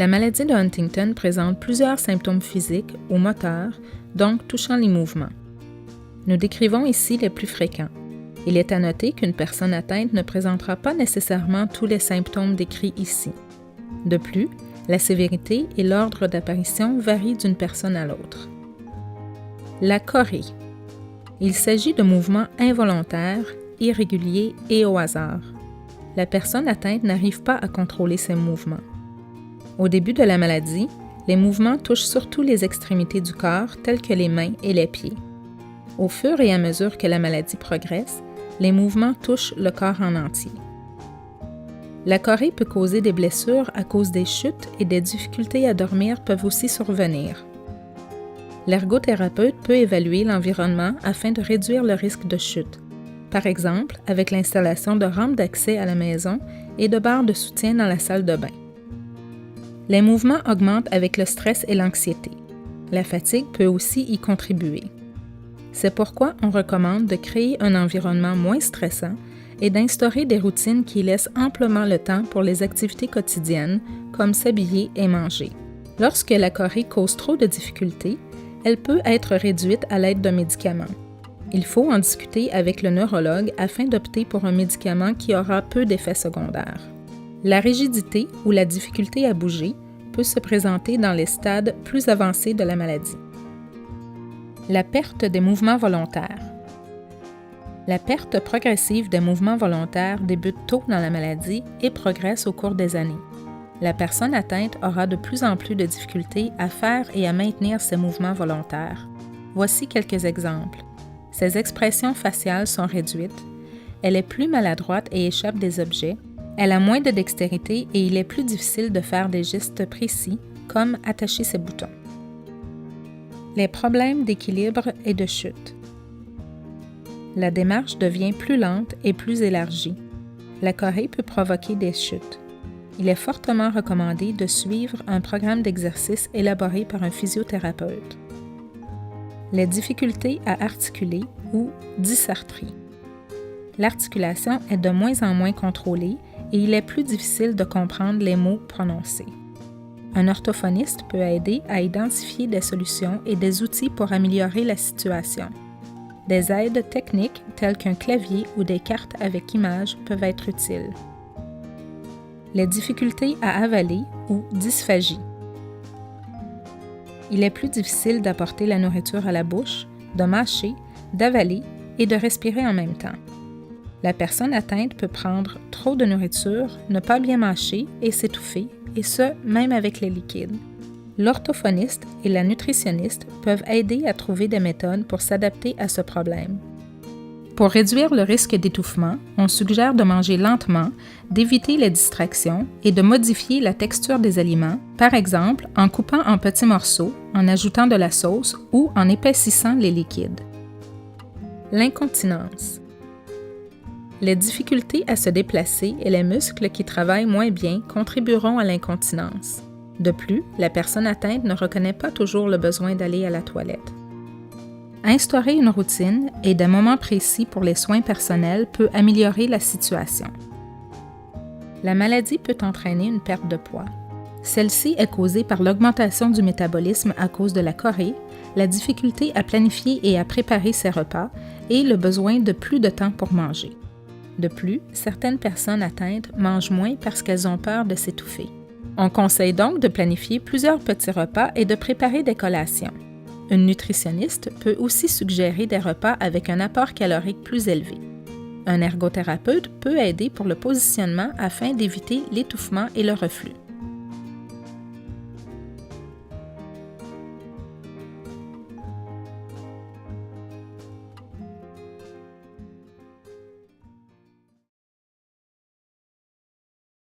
La maladie de Huntington présente plusieurs symptômes physiques ou moteurs, donc touchant les mouvements. Nous décrivons ici les plus fréquents. Il est à noter qu'une personne atteinte ne présentera pas nécessairement tous les symptômes décrits ici. De plus, la sévérité et l'ordre d'apparition varient d'une personne à l'autre. La chorée. Il s'agit de mouvements involontaires, irréguliers et au hasard. La personne atteinte n'arrive pas à contrôler ses mouvements. Au début de la maladie, les mouvements touchent surtout les extrémités du corps telles que les mains et les pieds. Au fur et à mesure que la maladie progresse, les mouvements touchent le corps en entier. La chorée peut causer des blessures à cause des chutes et des difficultés à dormir peuvent aussi survenir. L'ergothérapeute peut évaluer l'environnement afin de réduire le risque de chute, par exemple avec l'installation de rampes d'accès à la maison et de barres de soutien dans la salle de bain. Les mouvements augmentent avec le stress et l'anxiété. La fatigue peut aussi y contribuer. C'est pourquoi on recommande de créer un environnement moins stressant et d'instaurer des routines qui laissent amplement le temps pour les activités quotidiennes, comme s'habiller et manger. Lorsque la chorée cause trop de difficultés, elle peut être réduite à l'aide d'un médicament. Il faut en discuter avec le neurologue afin d'opter pour un médicament qui aura peu d'effets secondaires. La rigidité ou la difficulté à bouger peut se présenter dans les stades plus avancés de la maladie. La perte des mouvements volontaires. La perte progressive des mouvements volontaires débute tôt dans la maladie et progresse au cours des années. La personne atteinte aura de plus en plus de difficultés à faire et à maintenir ses mouvements volontaires. Voici quelques exemples. Ses expressions faciales sont réduites, elle est plus maladroite et échappe des objets, elle a moins de dextérité et il est plus difficile de faire des gestes précis, comme attacher ses boutons. Les problèmes d'équilibre et de chute. La démarche devient plus lente et plus élargie. La chorée peut provoquer des chutes. Il est fortement recommandé de suivre un programme d'exercice élaboré par un physiothérapeute. Les difficultés à articuler ou dysarthrie. L'articulation est de moins en moins contrôlée et il est plus difficile de comprendre les mots prononcés. Un orthophoniste peut aider à identifier des solutions et des outils pour améliorer la situation. Des aides techniques telles qu'un clavier ou des cartes avec images peuvent être utiles. Les difficultés à avaler ou dysphagie. Il est plus difficile d'apporter la nourriture à la bouche, de mâcher, d'avaler et de respirer en même temps. La personne atteinte peut prendre trop de nourriture, ne pas bien mâcher et s'étouffer, et ce, même avec les liquides. L'orthophoniste et la nutritionniste peuvent aider à trouver des méthodes pour s'adapter à ce problème. Pour réduire le risque d'étouffement, on suggère de manger lentement, d'éviter les distractions et de modifier la texture des aliments, par exemple en coupant en petits morceaux, en ajoutant de la sauce ou en épaississant les liquides. L'incontinence. Les difficultés à se déplacer et les muscles qui travaillent moins bien contribueront à l'incontinence. De plus, la personne atteinte ne reconnaît pas toujours le besoin d'aller à la toilette. Instaurer une routine et des moments précis pour les soins personnels peut améliorer la situation. La maladie peut entraîner une perte de poids. Celle-ci est causée par l'augmentation du métabolisme à cause de la chorée, la difficulté à planifier et à préparer ses repas et le besoin de plus de temps pour manger. De plus, certaines personnes atteintes mangent moins parce qu'elles ont peur de s'étouffer. On conseille donc de planifier plusieurs petits repas et de préparer des collations. Une nutritionniste peut aussi suggérer des repas avec un apport calorique plus élevé. Un ergothérapeute peut aider pour le positionnement afin d'éviter l'étouffement et le reflux.